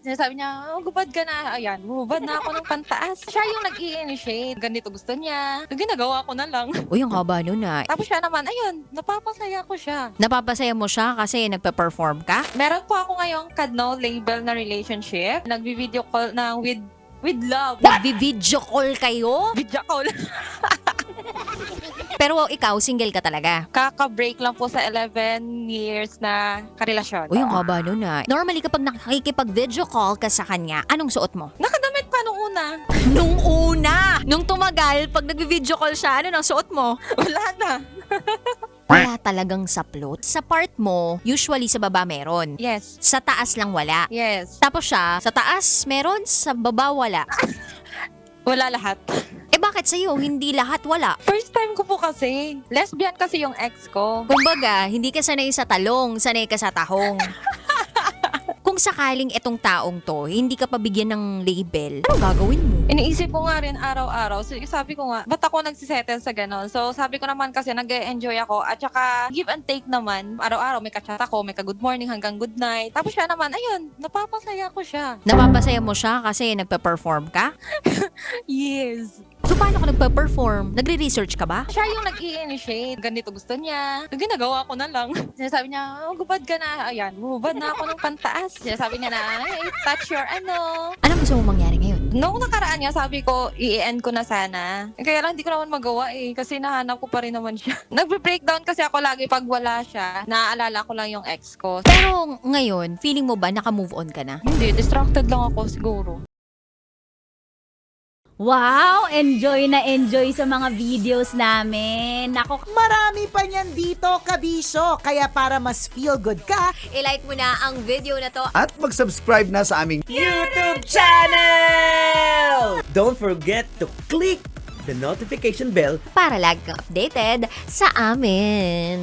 Sinasabi niya, oh, gubad ka na. Ayan, gubad na ako ng pantaas. Siya yung nag-i-initiate. Ganito gusto niya. Ginagawa ko na lang. Uy, ang haba nun ah. Tapos siya naman, ayun, napapasaya ko siya. Napapasaya mo siya kasi nagpe-perform ka? Meron po ako ngayong no label na relationship. Nagbi-video call na with love. Nagbi-video call kayo? Video call. Pero ikaw, single ka talaga? Kaka-break lang po sa 11 years na karelasyon. Uy, ang haba nun ah. Normally kapag nakikipag-video call ka sa kanya, anong suot mo? Nakadamit pa nung una. Nung una! Nung tumagal, pag nagbi-video call siya, ano nang suot mo? Wala na. Wala talagang saplot. Sa part mo, usually sa baba meron. Yes. Sa taas lang wala. Yes. Tapos siya, sa taas meron, sa baba wala. Wala lahat. Eh bakit sa'yo, hindi lahat wala? First time ko po kasi. Lesbian kasi yung ex ko. Kumbaga, hindi ka sanay sa talong, sanay ka sa tahong. Kung sakaling etong taong to, hindi ka pabigyan ng label, ano gagawin mo? Iniisip ko nga rin araw-araw. So, sabi ko nga, ba't ako nagsisettle sa ganon? So, sabi ko naman kasi nag-enjoy ako. At saka, give and take naman. Araw-araw may kachat ako, may ka-good morning hanggang good night. Tapos siya naman, ayun, napapasaya ko siya. Napapasaya mo siya kasi nagpe-perform ka? Yes. So paano ka nagpe-perform? Nagre-research ka ba? Siya yung nag-i-initiate. Ganito gusto niya. Ginagawa ko na lang. Sinasabi niya, oh, gubad ka na. Ayan, gubad na ako ng pantaas. Sinasabi niya na, hey, touch your ano. Ano gusto mo mangyari ngayon? Noong nakaraan niya, sabi ko, i-end ko na sana. Kaya lang, hindi ko naman magawa eh. Kasi nahanap ko pa rin naman siya. Nagbe-breakdown kasi ako lagi pag wala siya. Naaalala ko lang yung ex ko. Pero ngayon, feeling mo ba naka-move on ka na? Hindi, distracted lang ako siguro. Wow! Enjoy na enjoy sa mga videos namin. Nako, Marami pa niyan dito, kabisyo. Kaya para mas feel good ka, I-like mo na ang video na to. At mag-subscribe na sa aming YouTube channel! Don't forget to click the notification bell Para lagi kang updated sa amin.